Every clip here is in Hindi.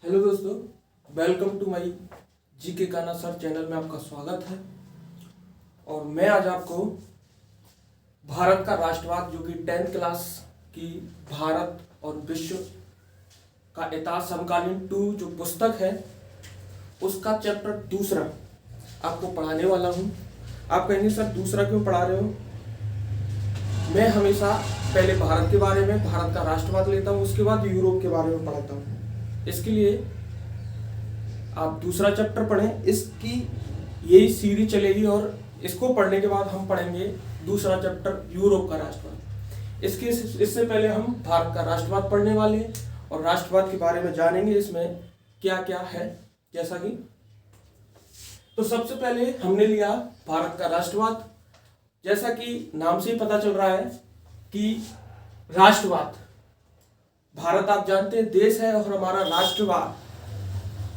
हेलो दोस्तों, welcome to my GK Kanha sir channel में आपका स्वागत है। और मैं आज आपको भारत का राष्ट्रवाद जो कि 10th क्लास की भारत और विश्व का इतिहास समकालीन 2 जो पुस्तक है उसका चैप्टर दूसरा आपको पढ़ाने वाला हूँ। आप कहेंगे सर दूसरा क्यों पढ़ा रहे हो? मैं हमेशा पहले भारत के बारे में, भारत का राष्ट्रवाद लेता हूँ, उसके बाद यूरोप के बारे में पढ़ाता हूँ। इसके लिए आप दूसरा चैप्टर पढ़ें, इसकी यही सीरीज चलेगी और इसको पढ़ने के बाद हम पढ़ेंगे दूसरा चैप्टर यूरोप का राष्ट्रवाद। इससे पहले हम भारत का राष्ट्रवाद पढ़ने वाले हैं और राष्ट्रवाद के बारे में जानेंगे इसमें क्या क्या है। जैसा कि तो सबसे पहले हमने लिया भारत का राष्ट्रवाद। जैसा कि नाम से ही पता चल रहा है कि राष्ट्रवाद, भारत आप जानते हैं देश है और हमारा राष्ट्रवाद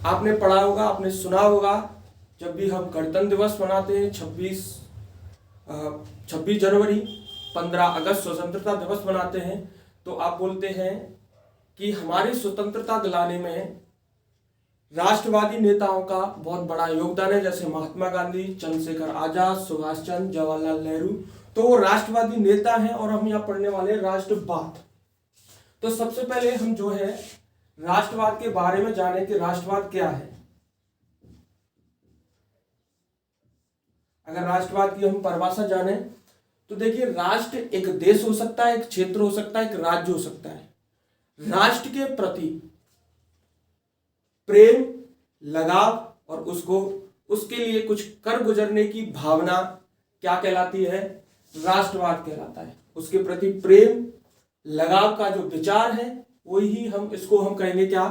आपने पढ़ा होगा, आपने सुना होगा। जब भी हम गणतंत्र दिवस मनाते हैं 26 जनवरी, 15 अगस्त स्वतंत्रता दिवस मनाते हैं, तो आप बोलते हैं कि हमारी स्वतंत्रता दिलाने में राष्ट्रवादी नेताओं का बहुत बड़ा योगदान है, जैसे महात्मा गांधी, चंद्रशेखर आजाद, सुभाष चंद्र, जवाहरलाल नेहरू। तो वो राष्ट्रवादी नेता हैं और हम यहाँ पढ़ने वाले राष्ट्रवाद। तो सबसे पहले हम जो है राष्ट्रवाद के बारे में जाने कि राष्ट्रवाद क्या है। अगर राष्ट्रवाद की हम परिभाषा जाने तो देखिए, राष्ट्र एक देश हो सकता है, एक क्षेत्र हो सकता है, एक राज्य हो सकता है। राष्ट्र के प्रति प्रेम, लगाव और उसके लिए कुछ कर गुजरने की भावना क्या कहलाती है? राष्ट्रवाद कहलाता है। उसके प्रति प्रेम, लगाव का जो विचार है वही इसको हम कहेंगे क्या?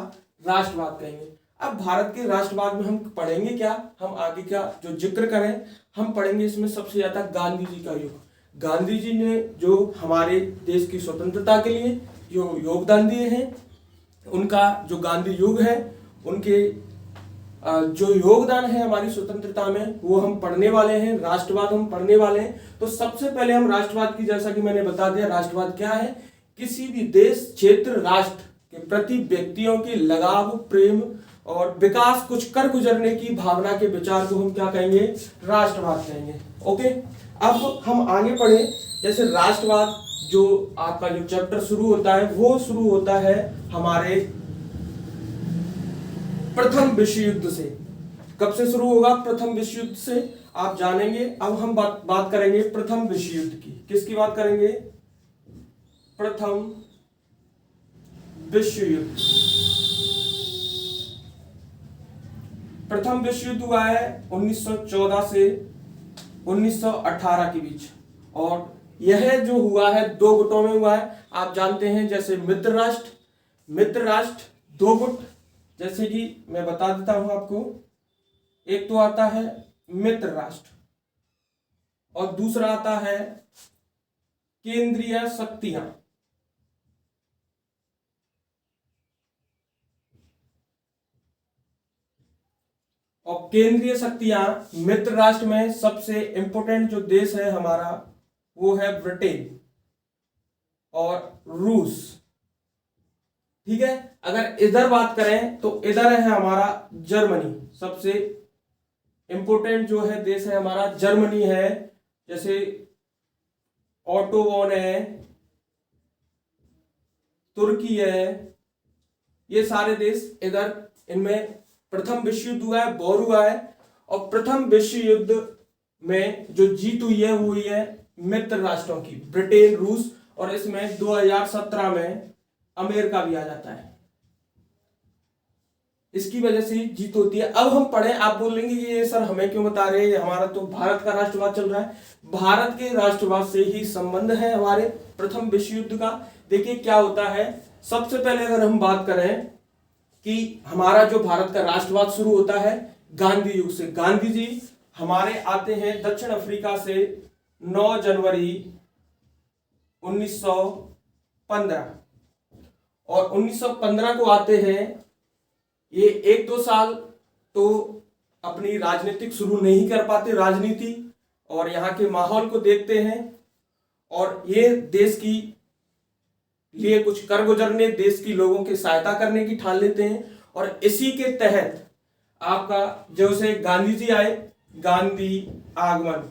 राष्ट्रवाद कहेंगे। अब भारत के राष्ट्रवाद में हम पढ़ेंगे क्या? हम आगे क्या जो जिक्र करें, हम पढ़ेंगे इसमें सबसे ज्यादा गांधी जी का योग। गांधी जी ने जो हमारे देश की स्वतंत्रता के लिए जो योगदान दिए हैं, उनका जो गांधी युग है, उनके जो योगदान है हमारी स्वतंत्रता में, वो हम पढ़ने वाले हैं। राष्ट्रवाद हम पढ़ने वाले हैं। तो सबसे पहले हम राष्ट्रवाद की, जैसा कि मैंने बता दिया, राष्ट्रवाद क्या है? किसी भी देश, क्षेत्र, राष्ट्र के प्रति व्यक्तियों की लगाव, प्रेम और विकास, कुछ कर गुजरने की भावना के विचार को हम क्या कहेंगे? राष्ट्रवाद कहेंगे। ओके, अब हम आगे पढ़े। जैसे राष्ट्रवाद जो आपका जो चैप्टर शुरू होता है वो शुरू होता है हमारे प्रथम विश्व युद्ध से। कब से शुरू होगा? प्रथम विश्व युद्ध से आप जानेंगे। अब हम बात करेंगे प्रथम विश्व युद्ध की। किसकी बात करेंगे? प्रथम विश्व युद्ध। प्रथम विश्व युद्ध हुआ है 1914 से 1918 के बीच, और यह जो हुआ है 2 गुटों में हुआ है। आप जानते हैं, जैसे मित्र राष्ट्र 2 गुट, जैसे कि मैं बता देता हूं आपको। एक तो आता है मित्र राष्ट्र और दूसरा आता है केंद्रीय शक्तियां। और केंद्रीय शक्तियां, मित्र राष्ट्र में सबसे इंपोर्टेंट जो देश है हमारा वो है ब्रिटेन और रूस। ठीक है। अगर इधर बात करें तो इधर है हमारा जर्मनी। सबसे इंपोर्टेंट जो है देश है हमारा जर्मनी है। जैसे ऑटो वॉन है, तुर्की है, ये सारे देश इधर, इनमें प्रथम विश्व युद्ध हुआ है, वॉर हुआ है। और प्रथम विश्व युद्ध में जो जीत हुई है वो हुई है मित्र राष्ट्रों की, ब्रिटेन, रूस, और इसमें 2017 में अमेरिका भी आ जाता है। इसकी वजह से जीत होती है। अब हम पढ़े, आप बोलेंगे ये सर हमें क्यों बता रहे हैं, हमारा तो भारत का राष्ट्रवाद चल रहा है। भारत के राष्ट्रवाद से ही संबंध है हमारे प्रथम विश्व युद्ध का। देखिए क्या होता है। सबसे पहले अगर हम बात करें कि हमारा जो भारत का राष्ट्रवाद शुरू होता है गांधी युग से। गांधी जी हमारे आते हैं दक्षिण अफ्रीका से 9 जनवरी 1915, और 1915 को आते हैं। ये 1-2 साल तो अपनी राजनीतिक शुरू नहीं कर पाते, राजनीति और यहाँ के माहौल को देखते हैं, और ये देश की लिए कुछ कर गुजरने, देश की लोगों की सहायता करने की ठान लेते हैं। और इसी के तहत आपका जो से गांधी जी आए, गांधी आगमन,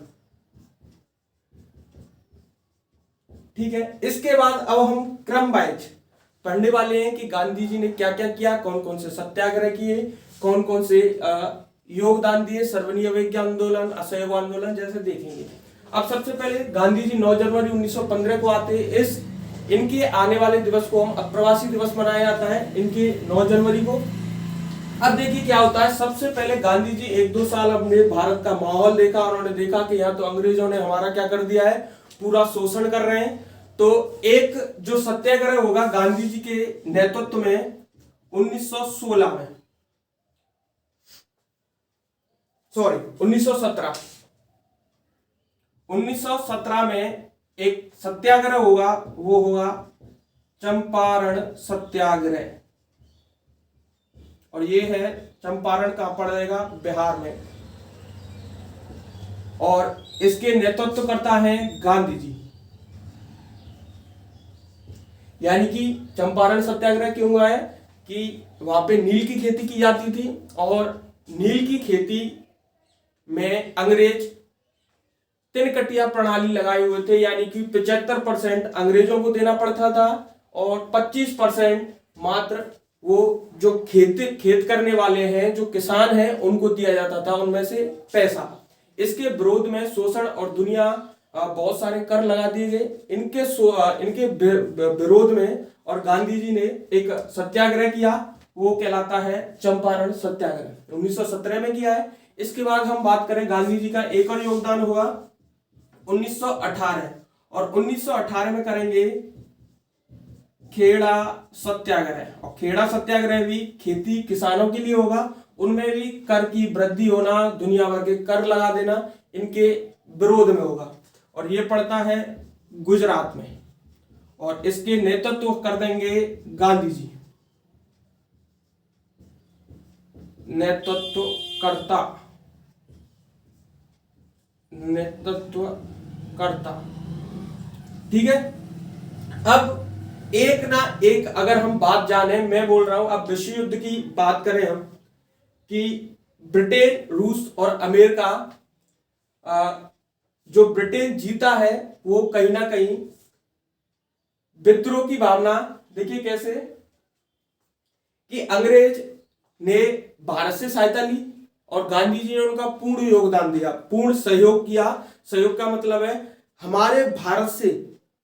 ठीक है। इसके बाद अब हम क्रम वाइज पढ़ने वाले हैं कि गांधी जी ने क्या क्या किया, कौन कौन से सत्याग्रह किए, कौन कौन से योगदान दिए, सर्वनीय अवज्ञा आंदोलन, असहयोग आंदोलन जैसे देखेंगे। अब सबसे पहले गांधी जी 9 जनवरी 1915 को आते हैं। इनके आने वाले दिवस को हम अप्रवासी दिवस मनाया जाता है, इनके 9 जनवरी को। अब देखिए क्या होता है, सबसे पहले गांधी जी 1-2 साल अपने भारत का माहौल देखा, उन्होंने देखा कि यहाँ तो अंग्रेजों ने हमारा क्या कर दिया है, पूरा शोषण कर रहे हैं। तो एक जो सत्याग्रह होगा गांधी जी के नेतृत्व में 1916 में, सॉरी 1917 में एक सत्याग्रह होगा, वो होगा चंपारण सत्याग्रह। और ये है चंपारण कहां पड़ेगा, बिहार में। और इसके नेतृत्व करता है गांधी जी। यानी कि चंपारण सत्याग्रह क्यों हुआ है कि वहां पे नील की खेती की जाती थी और नील की खेती में अंग्रेज तिनकटिया प्रणाली लगाए हुए थे, यानी कि 75% अंग्रेजों को देना पड़ता था और 25% मात्र वो जो खेत करने वाले हैं, जो किसान हैं, उनको दिया जाता था उनमें से पैसा। इसके विरोध में शोषण और दुनिया बहुत सारे कर लगा दिए गए इनके विरोध में, और गांधी जी ने एक सत्याग्रह किया, वो कहलाता है चंपारण सत्याग्रह, 1917 में किया है। इसके बाद हम बात करें गांधी जी का एक और योगदान होगा 1918, और 1918 में करेंगे खेड़ा सत्याग्रह। और खेड़ा सत्याग्रह भी खेती किसानों के लिए होगा, उनमें भी कर की वृद्धि होना, दुनिया भर के कर लगा देना, इनके विरोध में होगा। और ये पड़ता है गुजरात में, और इसके नेतृत्व कर देंगे गांधी जी, नेतृत्वकर्ता, ठीक है। अब एक ना एक अगर हम बात जाने, मैं बोल रहा हूं अब विश्व युद्ध की बात करें हम, कि ब्रिटेन, रूस और अमेरिका, जो ब्रिटेन जीता है वो कहीं ना कहीं विद्रोह की भावना, देखिए कैसे कि अंग्रेज ने भारत से सहायता ली और गांधी जी ने उनका पूर्ण योगदान दिया, पूर्ण सहयोग किया। सहयोग का मतलब है हमारे भारत से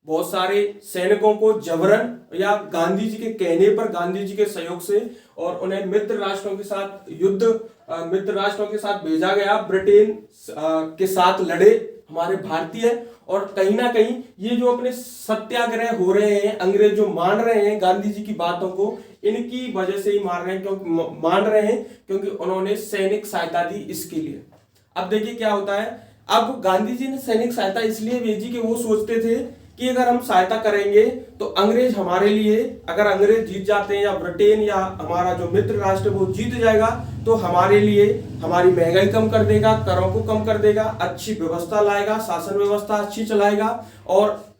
बहुत सारे सैनिकों को जबरन या गांधी जी के कहने पर, गांधी जी के सहयोग से, और उन्हें मित्र राष्ट्रों के साथ मित्र राष्ट्रों के साथ भेजा गया, ब्रिटेन के साथ लड़े हमारे भारतीय। और कहीं ना कहीं ये जो अपने सत्याग्रह हो रहे हैं, अंग्रेज जो मान रहे हैं गांधी जी की बातों को, इनकी वजह से ही मान रहे हैं क्योंकि उन्होंने सैनिक सहायता दी इसके लिए। अब देखिए क्या होता है, अब गांधी जी ने सैनिक सहायता इसलिए भेजी कि वो सोचते थे कि अगर हम सहायता करेंगे तो अंग्रेज हमारे लिए, अगर अंग्रेज जीत जाते हैं या ब्रिटेन या हमारा जो मित्र राष्ट्र वो जीत जाएगा, तो हमारे लिए हमारी महंगाई कम कर देगा, करों को कम कर देगा, अच्छी व्यवस्था लाएगा, शासन व्यवस्था अच्छी चलाएगा, और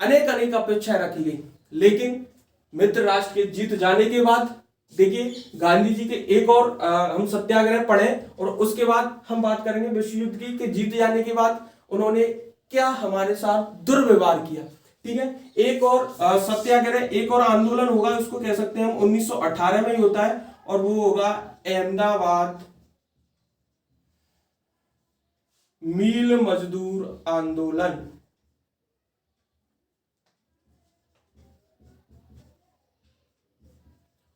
अनेक अपेक्षाएं रखी गई। लेकिन मित्र राष्ट्र के जीत जाने के बाद देखिए गांधी जी के एक और हम सत्याग्रह पढ़े, और उसके बाद हम बात करेंगे विश्व युद्ध की, कि जीत जाने के बाद उन्होंने क्या हमारे साथ दुर्व्यवहार किया, ठीक है। एक और सत्याग्रह, एक और आंदोलन होगा, उसको कह सकते हैं हम 1918 में ही होता है, और वो होगा अहमदाबाद मील मजदूर आंदोलन।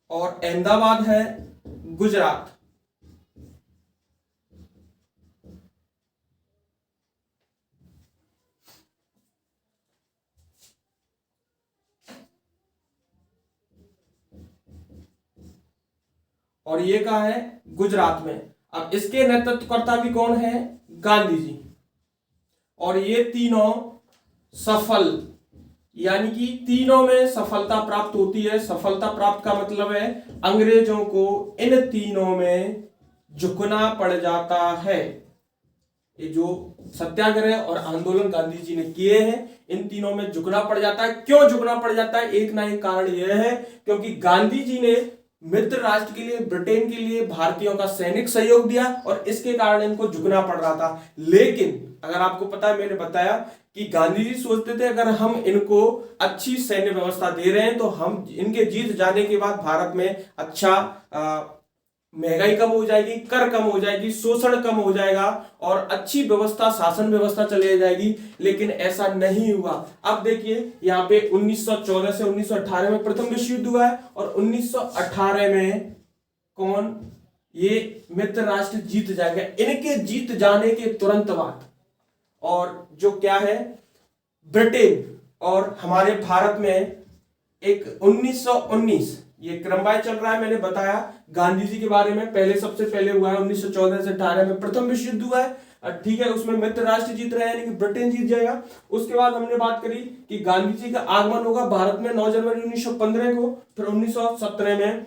और अहमदाबाद है गुजरात। और ये कहा है गुजरात में। अब इसके नेतृत्वकर्ता भी कौन है, गांधी जी। और ये तीनों सफल, यानी कि तीनों में सफलता प्राप्त होती है। सफलता प्राप्त का मतलब है अंग्रेजों को इन तीनों में झुकना पड़ जाता है। ये जो सत्याग्रह और आंदोलन गांधी जी ने किए हैं, इन तीनों में झुकना पड़ जाता है। क्यों झुकना पड़ जाता है, एक ना एक कारण यह है क्योंकि गांधी जी ने मित्र राष्ट्र के लिए, ब्रिटेन के लिए भारतीयों का सैनिक सहयोग दिया और इसके कारण इनको झुकना पड़ रहा था। लेकिन अगर आपको पता है, मैंने बताया कि गांधी जी सोचते थे अगर हम इनको अच्छी सैन्य व्यवस्था दे रहे हैं तो हम इनके जीत जाने के बाद भारत में अच्छा महंगाई कम हो जाएगी, कर कम हो जाएगी, शोषण कम हो जाएगा और अच्छी व्यवस्था, शासन व्यवस्था चली जाएगी। लेकिन ऐसा नहीं हुआ। अब देखिए यहाँ पे 1914 से 1918 में प्रथम विश्व युद्ध हुआ है और 1918 में कौन, ये मित्र राष्ट्र जीत जाएगा। इनके जीत जाने के तुरंत बाद और जो क्या है, ब्रिटेन और हमारे भारत में एक 1919 ये क्रमवार चल रहा है। मैंने बताया गांधी जी के बारे में, पहले सबसे पहले हुआ है 1914 से 18 में प्रथम विश्व युद्ध हुआ है, ठीक है। उसमें मित्र राष्ट्र जीत रहे हैं, यानी कि ब्रिटेन जीत जाएगा। उसके बाद हमने बात करी कि गांधी जी का आगमन होगा भारत में 9 जनवरी 1915 को। फिर 1917 में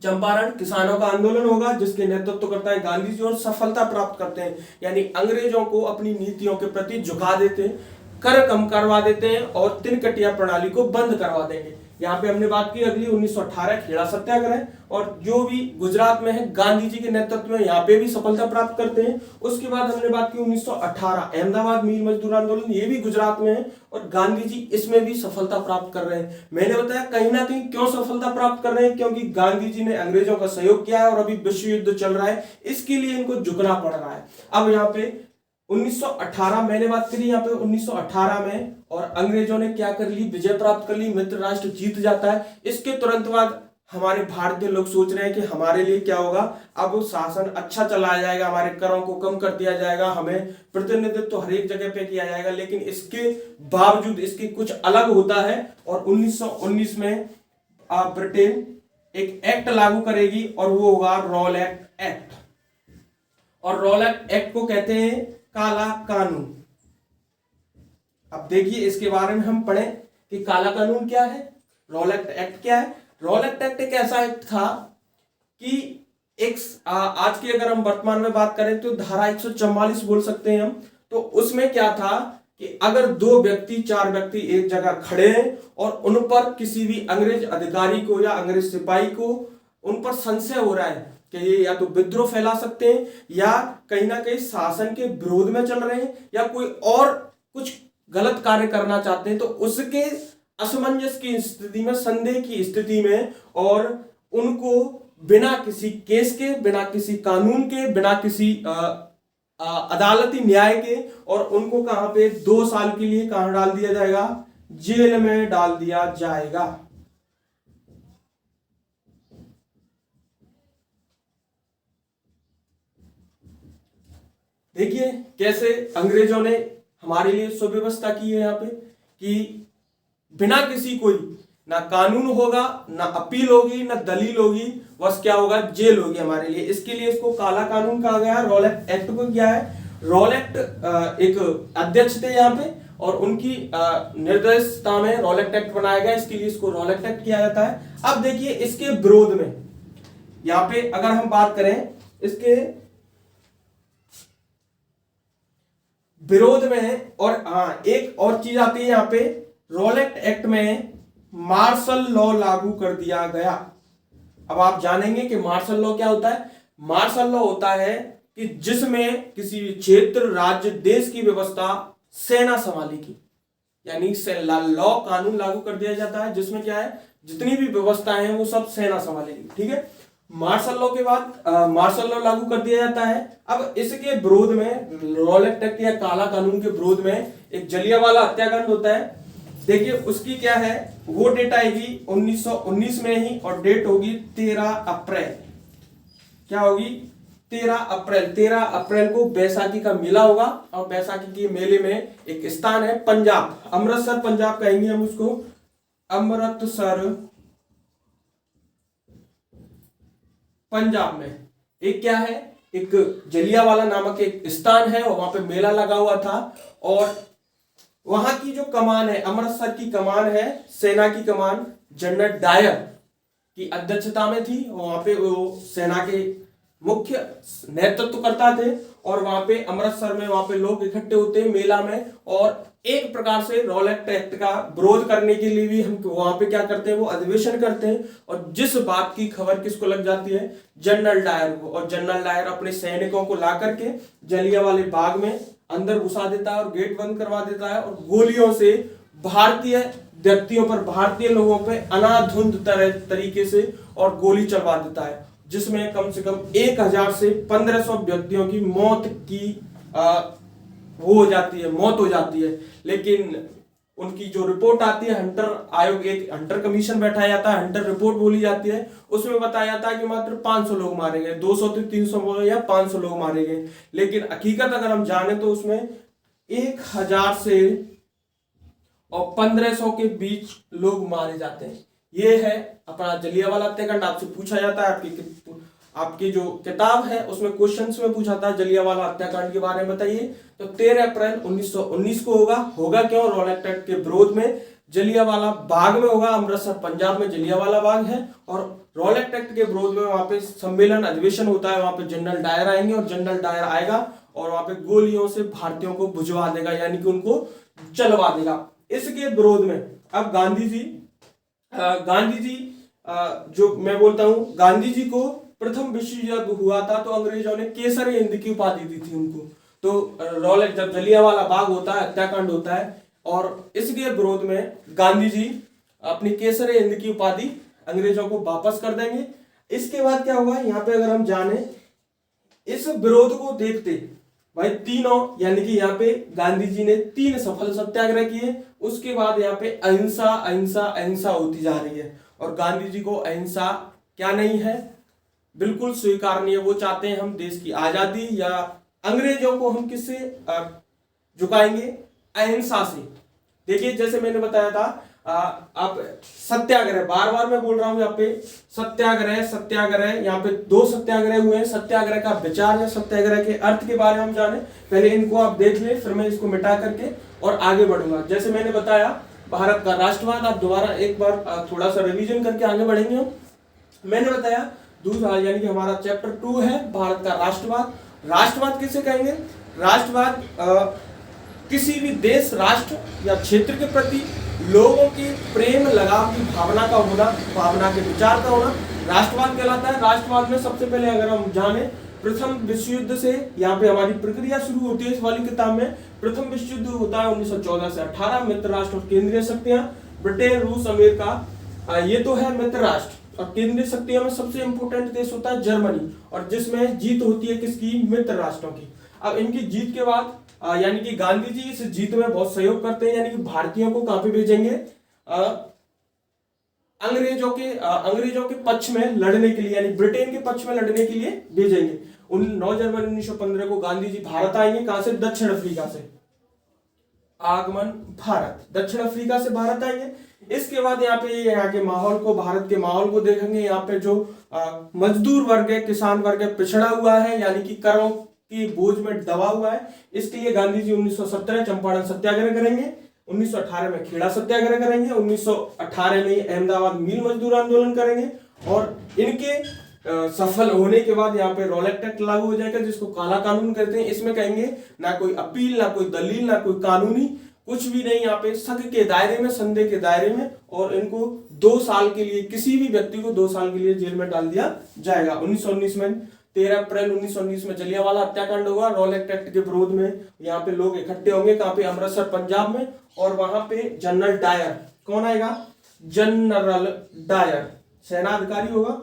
चंपारण किसानों का आंदोलन होगा जिसके नेतृत्व करता है गांधी जी और सफलता प्राप्त करते हैं, यानी अंग्रेजों को अपनी नीतियों के प्रति झुका देते हैं, कर कम करवा देते हैं और तीन कटिया प्रणाली को बंद करवा देंगे। यहाँ पे हमने बात की अगली 1918 खेड़ा सत्याग्रह, और जो भी गुजरात में है गांधी जी के नेतृत्व में यहाँ पे भी सफलता प्राप्त करते हैं। उसके बाद हमने बात की 1918 अहमदाबाद मिल मजदूर आंदोलन, ये भी गुजरात में है और गांधी जी इसमें भी सफलता प्राप्त कर रहे हैं। मैंने बताया कहीं ना कहीं क्यों सफलता प्राप्त कर रहे हैं, क्योंकि गांधी जी ने अंग्रेजों का सहयोग किया है और अभी विश्व युद्ध चल रहा है, इसके लिए इनको झुकना पड़ रहा है। अब यहाँ पे 1918 मैंने बात करी यहाँ पे 1918 में, और अंग्रेजों ने क्या कर ली, विजय प्राप्त कर ली, मित्र राष्ट्र जीत जाता है। इसके तुरंत बाद हमारे भारतीय लोग सोच रहे हैं कि हमारे लिए क्या होगा, अब शासन अच्छा चलाया जाएगा, हमारे करों को कम कर दिया जाएगा, हमें प्रतिनिधित्व तो हर एक जगह पे किया जाएगा। लेकिन इसके बावजूद इसके कुछ अलग होता है और 1919 में ब्रिटेन एक एक्ट लागू करेगी और वो होगा रॉलेट एक्ट। और रॉलेट एक्ट को कहते हैं काला कानून। अब देखिए इसके बारे में हम पढ़ें कि काला कानून क्या है, रॉलेट एक्ट क्या है। रॉलेट एक्ट एक ऐसा एक्ट था कि एक आज की अगर हम वर्तमान में बात करें तो धारा 144 बोल सकते हैं हम। तो उसमें क्या था कि अगर 2 व्यक्ति 4 व्यक्ति एक जगह खड़े हैं और उन पर किसी भी अंग्रेज अधिकारी को या अंग्रेज सिपाही को उन पर संशय हो रहा है कि ये या तो विद्रोह फैला सकते हैं या कहीं ना कहीं शासन के विरोध में चल रहे हैं या कोई और कुछ गलत कार्य करना चाहते हैं, तो उसके असमंजस की स्थिति में, संदेह की स्थिति में, और उनको बिना किसी केस के, बिना किसी कानून के, बिना किसी अदालती न्याय के, और उनको कहां पे 2 साल के लिए कहां डाल दिया जाएगा, जेल में डाल दिया जाएगा। देखिए कैसे अंग्रेजों ने हमारे लिए सुव्यवस्था की है यहाँ पे कि बिना किसी कोई ना कानून होगा, ना अपील होगी, ना दलील होगी, बस क्या होगा, जेल होगी हमारे लिए। इसके लिए इसको काला कानून कहा गया। रॉलेट एक्ट को क्या है, रॉलेट एक अध्यक्ष थे यहाँ पे और उनकी निर्देशता में रॉलेट एक्ट बनाया गया, इसके लिए इसको रॉलेट एक्ट किया जाता है। अब देखिए इसके विरोध में यहाँ पे अगर हम बात करें, इसके विरोध में, और हाँ एक और चीज आती है यहाँ पे, रॉलेट एक्ट में मार्शल लॉ लागू कर दिया गया। अब आप जानेंगे कि मार्शल लॉ क्या होता है। मार्शल लॉ होता है कि जिसमें किसी क्षेत्र, राज्य, देश की व्यवस्था सेना संभालेगी, यानी लॉ कानून लागू कर दिया जाता है जिसमें क्या है, जितनी भी व्यवस्थाएं हैं वो सब सेना संभालेगी, ठीक है। मार्शल लॉ के बाद मार्शल लॉ लागू कर दिया जाता है। अब इसके विरोध में, रॉलेट एक्ट या काला कानून के विरोध में एक जलियांवाला हत्याकांड होता है। देखिए उसकी क्या है, वो डेट आएगी 1919 में ही और डेट होगी 13 अप्रैल। क्या होगी, 13 अप्रैल। 13 अप्रैल को बैसाखी का मेला होगा और बैसाखी के मेले में एक स्थान है पंजाब, अमृतसर पंजाब कहेंगे हम उसको, अमृतसर पंजाब में एक क्या है, एक जलियांवाला नामक एक स्थान है और वहां पे मेला लगा हुआ था। और वहां की जो कमान है, अमृतसर की कमान है, सेना की कमान जनरल डायर की अध्यक्षता में थी। वहां पे वो सेना के मुख्य नेतृत्व करता थे। और वहां पे अमृतसर में वहां पे लोग इकट्ठे होते हैं मेला में, और एक प्रकार से रॉलेट एक्ट का विरोध करने के लिए भी हम वहां पे क्या करते हैं, वो अधिवेशन करते हैं। और जिस बात की खबर किसको लग जाती है, जनरल डायर को, और जनरल डायर अपने सैनिकों को ला करके जलियांवाले बाग में अंदर घुसा देता है और गेट बंद करवा देता है, और गोलियों से भारतीय व्यक्तियों पर, भारतीय लोगों पर अनाधुंध तरीके से और गोली चलवा देता है, जिसमें कम से कम 1000 से 1500 व्यक्तियों की मौत की वो हो जाती है, मौत हो जाती है। लेकिन उनकी जो रिपोर्ट आती है, हंटर आयोग, एक हंटर कमीशन बैठाया जाता है, हंटर रिपोर्ट बोली जाती है, उसमें बताया जाता है कि मात्र 500 लोग मारे गए, 200 से 300 या 500 लोग मारे गए। लेकिन हकीकत अगर हम जाने तो उसमें 1000 से और 1500 के बीच लोग मारे जाते हैं। ये है अपना जलियांवाला हत्याकांड। आपसे पूछा जाता है, आपकी जो किताब है उसमें क्वेश्चंस में पूछा था जलियांवाला हत्याकांड के बारे में बताइए, तो 13 अप्रैल 1919 को होगा क्यों, रॉलेट एक्ट के विरोध में जलियांवाला बाग में होगा, अमृतसर पंजाब में जलियांवाला बाग है। और रॉलेट एक्ट के विरोध में वहां पे सम्मेलन अधिवेशन होता है, वहां पे जनरल डायर आएंगे, और जनरल डायर आएगा और वहां पे गोलियों से भारतीयों को बुझवा देगा, यानी कि उनको जलवा देगा। इसके विरोध में अब गांधी जी जो मैं बोलता हूं, गांधी जी को प्रथम विश्व युद्ध हुआ था तो अंग्रेजों ने केसर हिंद की उपाधि दी थी उनको। तो रॉलेट, जब जलियांवाला बाग होता है, हत्याकांड होता है, और इसके विरोध में गांधी जी अपनी केसर हिंद की उपाधि अंग्रेजों को वापस कर देंगे। इसके बाद क्या होगा, यहाँ पे अगर हम जाने, इस विरोध को देखते भाई तीनों, यानी कि यहाँ पे गांधी जी ने 3 सफल सत्याग्रह किए। उसके बाद यहाँ पे अहिंसा अहिंसा अहिंसा होती जा रही है, और गांधी जी को अहिंसा क्या नहीं है, बिल्कुल स्वीकार नहीं है। वो चाहते हैं हम देश की आजादी, या अंग्रेजों को हम किससे झुकाएंगे, अहिंसा से। देखिए जैसे मैंने बताया था, आप सत्याग्रह, बार बार मैं बोल रहा हूं यहाँ पे सत्याग्रह सत्याग्रह, यहाँ पे 2 सत्याग्रह हुए हैं। सत्याग्रह का विचार या सत्याग्रह के अर्थ के बारे में हम जाने, पहले इनको आप देख ले, फिर मैं इसको मिटा करके और आगे बढ़ूंगा। जैसे मैंने बताया भारत का राष्ट्रवाद, आप दोबारा एक बार थोड़ा सा रिवीजन करके आगे बढ़ेंगे हम। मैंने बताया दूसरा, यानी कि हमारा चैप्टर 2 है भारत का राष्ट्रवाद। राष्ट्रवाद किसे कहेंगे, राष्ट्रवाद किसी भी देश, राष्ट्र या क्षेत्र के प्रति लोगों की प्रेम लगाव की भावना का होना, भावना के विचार का होना राष्ट्रवाद कहलाता है। राष्ट्रवाद में सबसे पहले अगर हम जाने, प्रथम विश्व युद्ध से यहाँ पे हमारी प्रक्रिया शुरू होती है। इस वाली किताब में प्रथम विश्व युद्ध होता है 1914 से 18, मित्र राष्ट्र और केंद्रीय शक्तियां, ब्रिटेन, रूस, अमेरिका, ये तो है मित्र राष्ट्र। और केंद्रीय शक्तियों में सबसे इंपोर्टेंट देश होता है जर्मनी, और जिसमें जीत होती है किसकी, मित्र राष्ट्रों की। अब इनकी जीत के बाद यानी कि गांधी जी इस जीत में बहुत सहयोग करते हैं, यानी कि भारतीयों को कहां पे भेजेंगे, अंग्रेजों के पक्ष में लड़ने के लिए, यानी ब्रिटेन के पक्ष में लड़ने के लिए भेजेंगे। 9 जनवरी 1915 को गांधी जी भारत आएंगे, कहां से, दक्षिण अफ्रीका से। आगमन भारत, दक्षिण अफ्रीका से भारत आएंगे। इसके बाद यहाँ पे यहाँ के माहौल को, भारत के माहौल को देखेंगे। यहाँ पे जो मजदूर वर्ग है, किसान वर्ग है, पिछड़ा हुआ है, यानी कि करों की बोझ में दबा हुआ है। इसके लिए गांधी जी 1917 चंपारण सत्याग्रह करेंगे, 1918 में खेड़ा सत्याग्रह करेंगे, 1918 में अहमदाबाद मिल मजदूर आंदोलन करेंगे। और इनके सफल होने के बाद यहाँ पे रॉलेट एक्ट लागू हो जाएगा, जिसको काला कानून कहते हैं। इसमें कहेंगे ना कोई अपील, ना कोई दलील, ना कोई कानूनी, कुछ भी नहीं। यहाँ पे शक के दायरे में, संदेह के दायरे में, और इनको 2 साल के लिए, किसी भी व्यक्ति को 2 साल के लिए जेल में डाल दिया जाएगा। 1919 में 13 अप्रैल 1919 में जलियांवाला हत्याकांड होगा। रॉलेट एक्ट के विरोध में यहाँ पे लोग इकट्ठे होंगे, कहां पे, अमृतसर पंजाब में। और वहां पे जनरल डायर, कौन आएगा, जनरल डायर सेनाधिकारी होगा,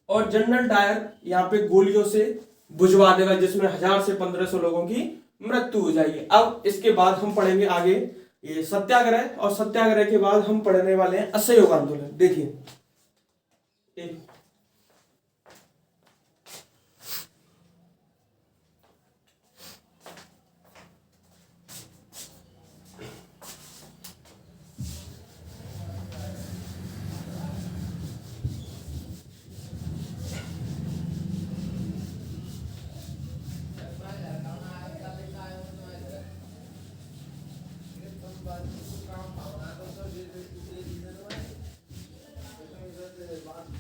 और जनरल डायर यहाँ पे गोलियों से बुझवा देगा, जिसमें 1000 से 1500 लोगों की मृत्यु हो जाएगी। अब इसके बाद हम पढ़ेंगे आगे ये सत्याग्रह, और सत्याग्रह के बाद हम पढ़ने वाले हैं असहयोग आंदोलन। देखिए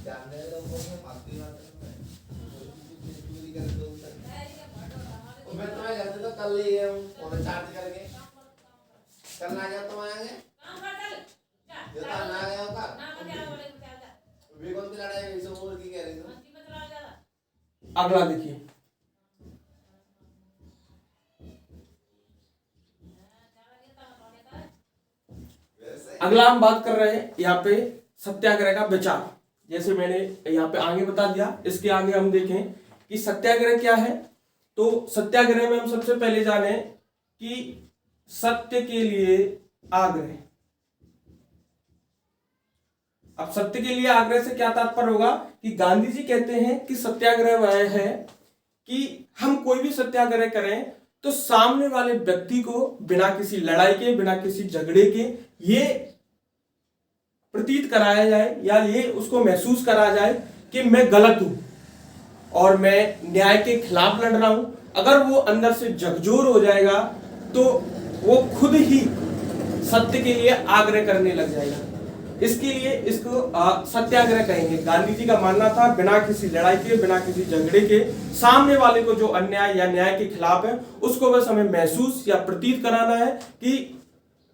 जानने लोगों में मानती बात है। कर लिए हम फोन चार्ज करके कल ना गया तो आएंगे जो था ना गया होगा वे कौन सी लड़ाई हुई सब की कह रही थी। अगला देखिए, अगला हम बात कर रहे हैं यहाँ पे सत्याग्रह का विचार। जैसे मैंने यहाँ पे आगे बता दिया, इसके आगे हम देखें कि सत्याग्रह क्या है। तो सत्याग्रह में हम सबसे पहले जाने कि सत्य के लिए आग्रह। अब सत्य के लिए आग्रह से क्या तात्पर्य होगा कि गांधी जी कहते हैं कि सत्याग्रह वह है कि हम कोई भी सत्याग्रह करें तो सामने वाले व्यक्ति को बिना किसी लड़ाई के, बिना किसी झगड़े के ये प्रतीत कराया जाए या ये उसको महसूस करा जाए कि मैं गलत हूं और मैं न्याय के खिलाफ लड़ रहा हूं। अगर वो अंदर से झकझोर हो जाएगा तो वो खुद ही सत्य के लिए आग्रह करने लग जाएगा। इसके लिए इसको सत्याग्रह कहेंगे। गांधी जी का मानना था बिना किसी लड़ाई के, बिना किसी झगड़े के सामने वाले को जो अन्याय या न्याय के खिलाफ है उसको बस हमें महसूस या प्रतीत कराना है कि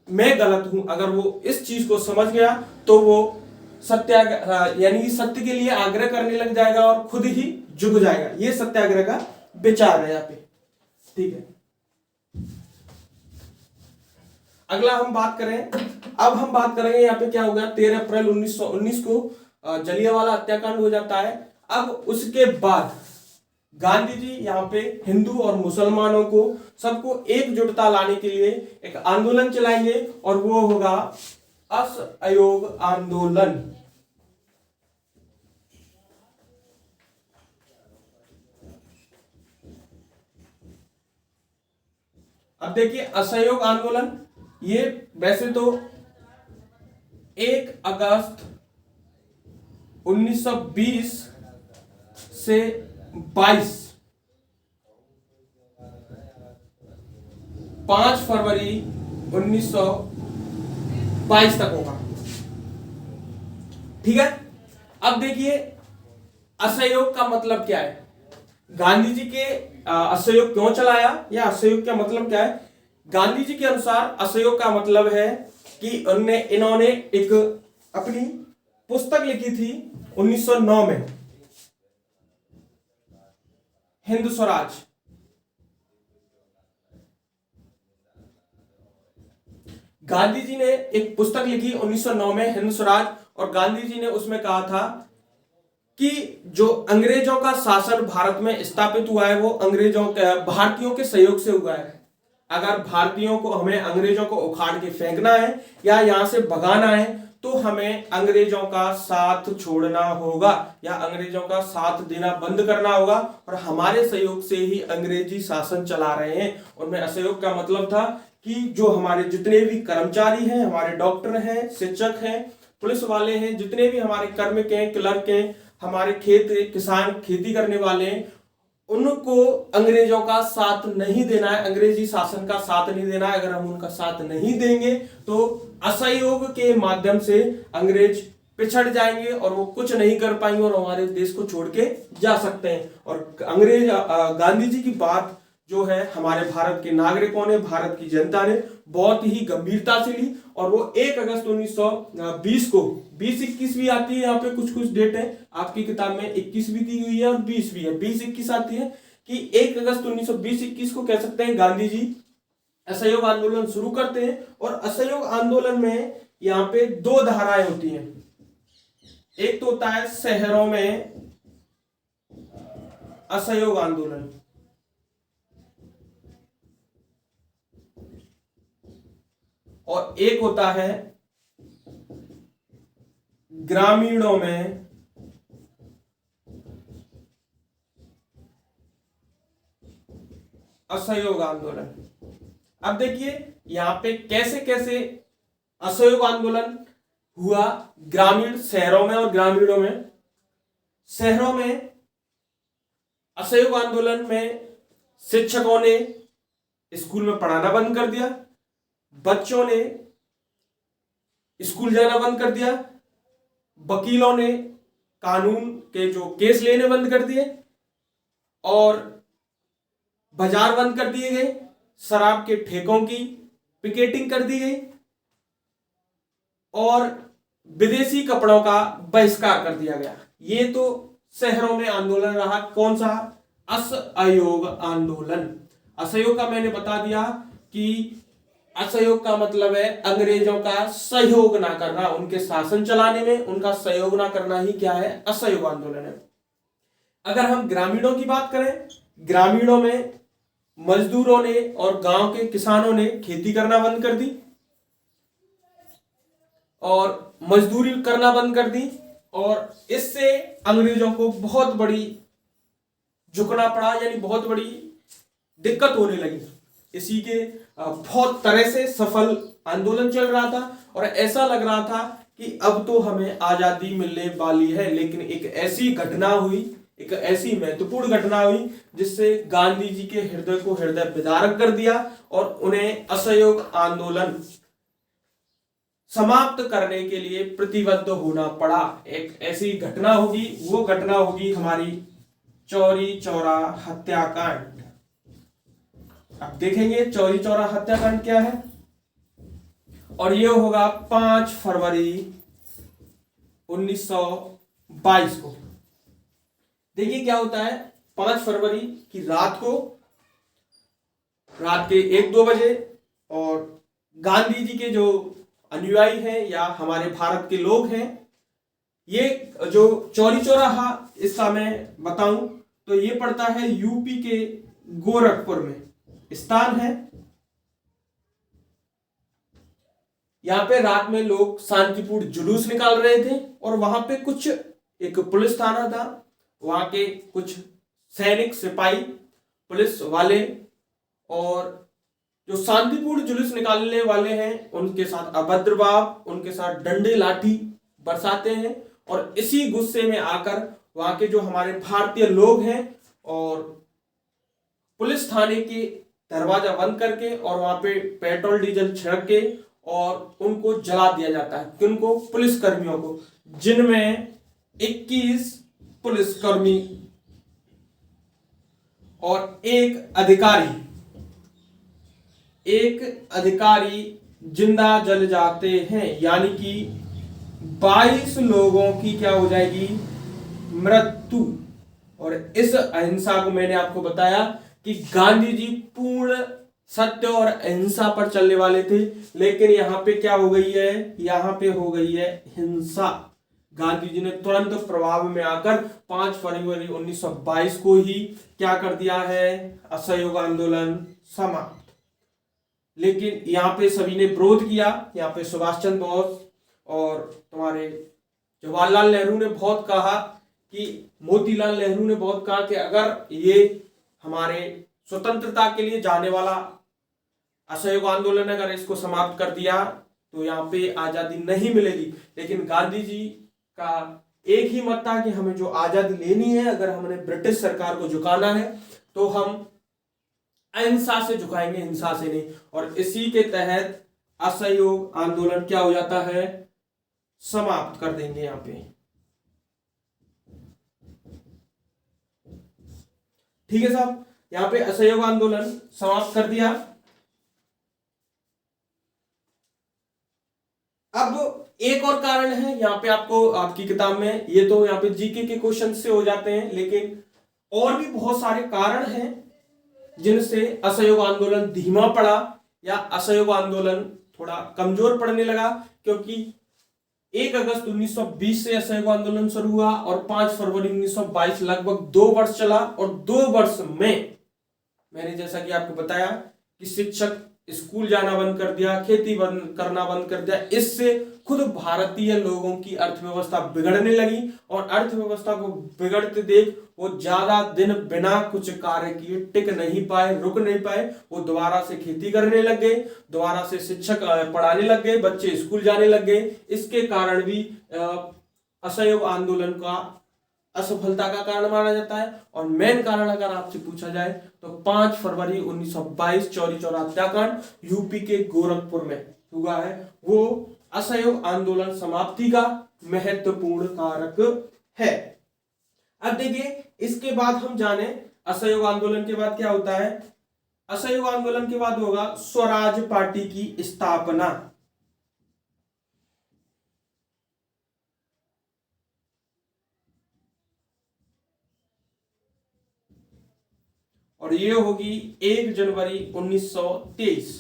मैं गलत हूं। अगर वो इस चीज को समझ गया तो वो सत्याग्रह यानी सत्य के लिए आग्रह करने लग जाएगा और खुद ही झुक जाएगा। ये सत्याग्रह का विचार है यहाँ पे, ठीक है। अगला हम बात करें, अब हम बात करेंगे यहाँ पे क्या हो गया, 13 अप्रैल 1919 को जलियांवाला हत्याकांड हो जाता है। अब उसके बाद गांधी जी यहाँ पे हिंदू और मुसलमानों को सबको एकजुटता लाने के लिए एक आंदोलन चलाएंगे और वो होगा असहयोग आंदोलन। अब देखिए असहयोग आंदोलन ये वैसे तो 1 अगस्त 1920 से 22 5 फरवरी 1922 तक होगा, ठीक है। अब देखिए असहयोग का मतलब क्या है, गांधी जी के असहयोग क्यों चलाया या असहयोग का मतलब क्या है। गांधी जी के अनुसार असहयोग का मतलब है कि इन्होंने एक अपनी पुस्तक लिखी थी 1909 में, हिंद स्वराज। गांधी जी ने एक पुस्तक लिखी 1909 में, हिंद स्वराज, और गांधी जी ने उसमें कहा था कि जो अंग्रेजों का शासन भारत में स्थापित हुआ है वो भारतीयों के सहयोग से हुआ है। अगर भारतीयों को, हमें अंग्रेजों को उखाड़ के फेंकना है या यहां से भगाना है तो हमें अंग्रेजों का साथ छोड़ना होगा या अंग्रेजों का साथ देना बंद करना होगा और हमारे सहयोग से ही अंग्रेजी शासन चला रहे हैं। उनमें असहयोग का मतलब था कि जो हमारे जितने भी कर्मचारी हैं, हमारे डॉक्टर हैं, शिक्षक हैं, पुलिस वाले हैं, जितने भी हमारे कार्मिक हैं, क्लर्क हैं, हमारे किसान खेती करने वाले हैं, उनको अंग्रेजों का साथ नहीं देना है, अंग्रेजी शासन का साथ नहीं देना है। अगर हम उनका साथ नहीं देंगे तो असहयोग के माध्यम से अंग्रेज पिछड़ जाएंगे और वो कुछ नहीं कर पाएंगे और हमारे देश को छोड़ के जा सकते हैं। और गांधी जी की बात जो है हमारे भारत के नागरिकों ने, भारत की जनता ने बहुत ही गंभीरता से ली और वो 1 अगस्त 1920 को, 20-21 भी आती है, यहाँ पे कुछ कुछ डेट है आपकी किताब में, 21 भी दी हुई है और 20 भी है, 20-21 आती है कि 1 अगस्त 1920-21 को कह सकते हैं गांधी जी असहयोग आंदोलन शुरू करते हैं। और असहयोग आंदोलन में यहाँ पे 2 धाराएं होती हैं। एक तो होता है शहरों में असहयोग आंदोलन, और एक होता है ग्रामीणों में असहयोग आंदोलन। अब देखिए यहां पे कैसे कैसे असहयोग आंदोलन हुआ ग्रामीण, शहरों में और ग्रामीणों में। शहरों में असहयोग आंदोलन में शिक्षकों ने स्कूल में पढ़ाना बंद कर दिया, बच्चों ने स्कूल जाना बंद कर दिया, वकीलों ने कानून के जो केस लेने बंद कर दिए और बाजार बंद कर दिए गए। शराब के ठेकों की पिकेटिंग कर दी गई और विदेशी कपड़ों का बहिष्कार कर दिया गया। ये तो शहरों में आंदोलन रहा। कौन सा? असहयोग आंदोलन। असहयोग का मैंने बता दिया कि असहयोग का मतलब है अंग्रेजों का सहयोग ना करना, उनके शासन चलाने में उनका सहयोग ना करना ही क्या है? असहयोग आंदोलन है। अगर हम ग्रामीणों की बात करें, ग्रामीणों में मजदूरों ने और गांव के किसानों ने खेती करना बंद कर दी और मजदूरी करना बंद कर दी और इससे अंग्रेजों को बहुत बड़ी झुकना पड़ा, यानी बहुत बड़ी दिक्कत होने लगी। इसी के बहुत तरह से सफल आंदोलन चल रहा था और ऐसा लग रहा था कि अब तो हमें आजादी मिलने वाली है। लेकिन एक ऐसी घटना हुई, एक ऐसी महत्वपूर्ण घटना हुई जिससे गांधी जी के हृदय को हृदय विदारक कर दिया और उन्हें असहयोग आंदोलन समाप्त करने के लिए प्रतिबद्ध होना पड़ा। एक ऐसी घटना होगी, वो घटना होगी हमारी चौरी चौरा हत्याकांड। अब देखेंगे चौरी चौरा हत्याकांड क्या है, और ये होगा 5 फरवरी 1922 को। देखिए क्या होता है, 5 फरवरी की रात को, रात के 1-2 बजे, और गांधी जी के जो अनुयायी हैं या हमारे भारत के लोग हैं, ये जो चौरी चौराहा, इसका मैं बताऊं तो ये पड़ता है यूपी के गोरखपुर में स्थान है। यहां पे रात में लोग शांतिपूर्ण जुलूस निकाल रहे थे और वहां पे कुछ एक पुलिस थाना था, वहां के कुछ सैनिक सिपाही पुलिस वाले और जो शांतिपूर्ण जुलूस निकालने वाले हैं उनके साथ अभद्र भाव, उनके साथ डंडे लाठी बरसाते हैं और इसी गुस्से में आकर वहां के जो हमारे भारतीय लोग हैं और पुलिस थाने के दरवाजा बंद करके और वहां पे पेट्रोल डीजल छिड़क के और उनको जला दिया जाता है। किनको? पुलिस कर्मियों को, जिनमें 21 पुलिसकर्मी और एक अधिकारी जिंदा जल जाते हैं, यानी कि 22 लोगों की क्या हो जाएगी? मृत्यु। और इस अहिंसा को मैंने आपको बताया कि गांधी जी पूर्ण सत्य और अहिंसा पर चलने वाले थे, लेकिन यहां पे क्या हो गई है? यहां पे हो गई है हिंसा। गांधी जी ने तुरंत प्रभाव में आकर 5 फरवरी 1922 को ही क्या कर दिया है? असहयोग आंदोलन समाप्त। लेकिन यहाँ पे सभी ने विरोध किया। यहाँ पे सुभाष चंद्र बोस और तुम्हारे जवाहरलाल नेहरू ने बहुत कहा कि मोतीलाल नेहरू ने बहुत कहा कि अगर ये हमारे स्वतंत्रता के लिए जाने वाला असहयोग आंदोलन अगर इसको समाप्त कर दिया तो यहाँ पे आजादी नहीं मिलेगी। लेकिन गांधी जी का एक ही मत था कि हमें जो आजादी लेनी है, अगर हमने ब्रिटिश सरकार को झुकाना है तो हम अहिंसा से झुकाएंगे, हिंसा से नहीं। और इसी के तहत असहयोग आंदोलन क्या हो जाता है? समाप्त कर देंगे यहां पे। ठीक है साहब, यहां पे असहयोग आंदोलन समाप्त कर दिया। अब एक और कारण है यहाँ पे, आपको आपकी किताब में, ये तो यहाँ पे जीके के क्वेश्चन से हो जाते हैं, लेकिन और भी बहुत सारे कारण हैं जिनसे असहयोग आंदोलन धीमा पड़ा या असहयोग आंदोलन थोड़ा कमजोर पड़ने लगा। क्योंकि 1 अगस्त 1920 से असहयोग आंदोलन शुरू हुआ और 5 फरवरी 1922 लगभग 2 वर्ष चला। और 2 वर्ष में मैंने जैसा कि आपको बताया कि शिक्षक स्कूल जाना बंद कर दिया, खेती बंद करना बंद कर दिया। इससे खुद भारतीय लोगों की अर्थव्यवस्था बिगड़ने लगी और अर्थव्यवस्था को बिगड़ते देख वो ज्यादा दिन बिना कुछ कार्य किए टिक नहीं पाए, रुक नहीं पाए। वो दोबारा से खेती करने लग गए, दोबारा से शिक्षक पढ़ाने लग गए, बच्चे स्कूल जाने लग गए। इसके कारण भी असहयोग आंदोलन का असफलता का कारण माना जाता है। और मेन कारण अगर आपसे पूछा जाए तो 5 फरवरी 1922 चौरी चौरा हत्याकांड यूपी के गोरखपुर में हुआ है, वो असहयोग आंदोलन समाप्ति का महत्वपूर्ण कारक है। अब देखिए, इसके बाद हम जाने असहयोग आंदोलन के बाद क्या होता है। असहयोग आंदोलन के बाद होगा स्वराज पार्टी की स्थापना। और ये होगी 1 जनवरी 1923।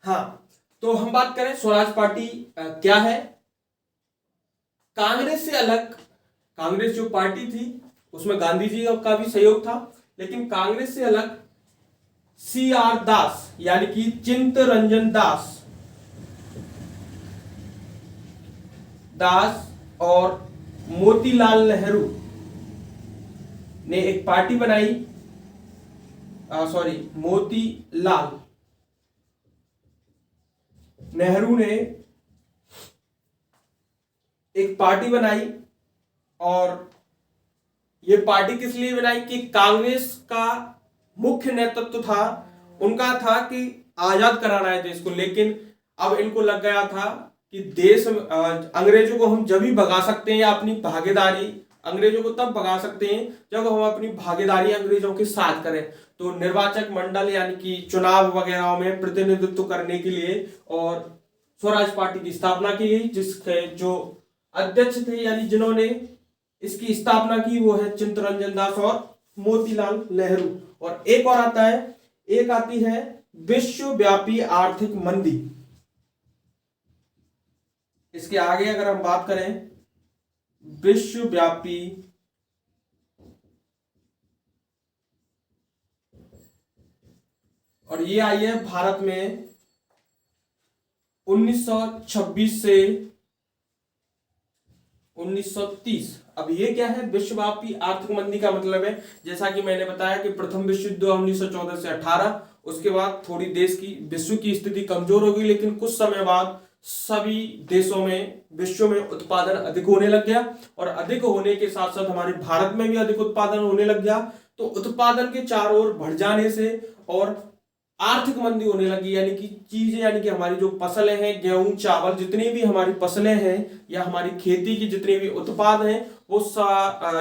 हाँ, तो हम बात करें स्वराज पार्टी क्या है। कांग्रेस से अलग, कांग्रेस जो पार्टी थी उसमें गांधी जी का भी सहयोग था, लेकिन कांग्रेस से अलग CR दास यानी कि चित्तरंजन दास और मोतीलाल नेहरू ने एक पार्टी बनाई। मोतीलाल नेहरू ने एक पार्टी बनाई, और ये पार्टी किस लिए बनाई कि कांग्रेस का मुख्य नेतृत्व था, उनका था कि आजाद कराना है देश को, लेकिन अब इनको लग गया था कि देश अंग्रेजों को हम जब ही भगा सकते हैं, या अपनी भागीदारी अंग्रेजों को तब भगा सकते हैं जब हम अपनी भागीदारी अंग्रेजों के साथ करें। तो निर्वाचक मंडल यानी कि चुनाव वगैरह में प्रतिनिधित्व करने के लिए और स्वराज पार्टी की स्थापना की गई, जिसके जो अध्यक्ष थे यानी जिन्होंने इसकी स्थापना की वो है चित्तरंजन दास और मोतीलाल नेहरू। और एक और आता है, एक आती है विश्वव्यापी आर्थिक मंदी। इसके आगे अगर हम बात करें विश्वव्यापी और ये आई है भारत में 1926 से 1930। अब ये क्या है विश्वव्यापी आर्थिक मंदी का मतलब है, जैसा कि मैंने बताया कि प्रथम विश्व युद्ध 1914 से 18, उसके बाद थोड़ी देश की विश्व की स्थिति कमजोर हो गई, लेकिन कुछ समय बाद सभी देशों में विश्व में उत्पादन अधिक होने लग गया, और अधिक होने के साथ साथ हमारे भारत में भी अधिक उत्पादन होने लग गया। तो उत्पादन के चारों ओर बढ़ जाने से और आर्थिक मंदी होने लगी, यानी कि चीजें यानी कि हमारी जो फसलें हैं, गेहूं चावल जितनी भी हमारी फसलें हैं या हमारी खेती की जितने भी उत्पाद हैं वो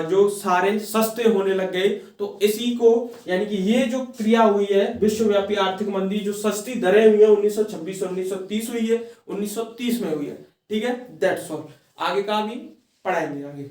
जो सारे सस्ते होने लग गए। तो इसी को यानी कि ये जो क्रिया हुई है विश्वव्यापी आर्थिक मंदी, जो सस्ती दरें हुई है 1926 से 1930 हुई है, 1930 में हुई है। ठीक है, दैट्स ऑल। आगे का भी पढ़ाएंगे आगे।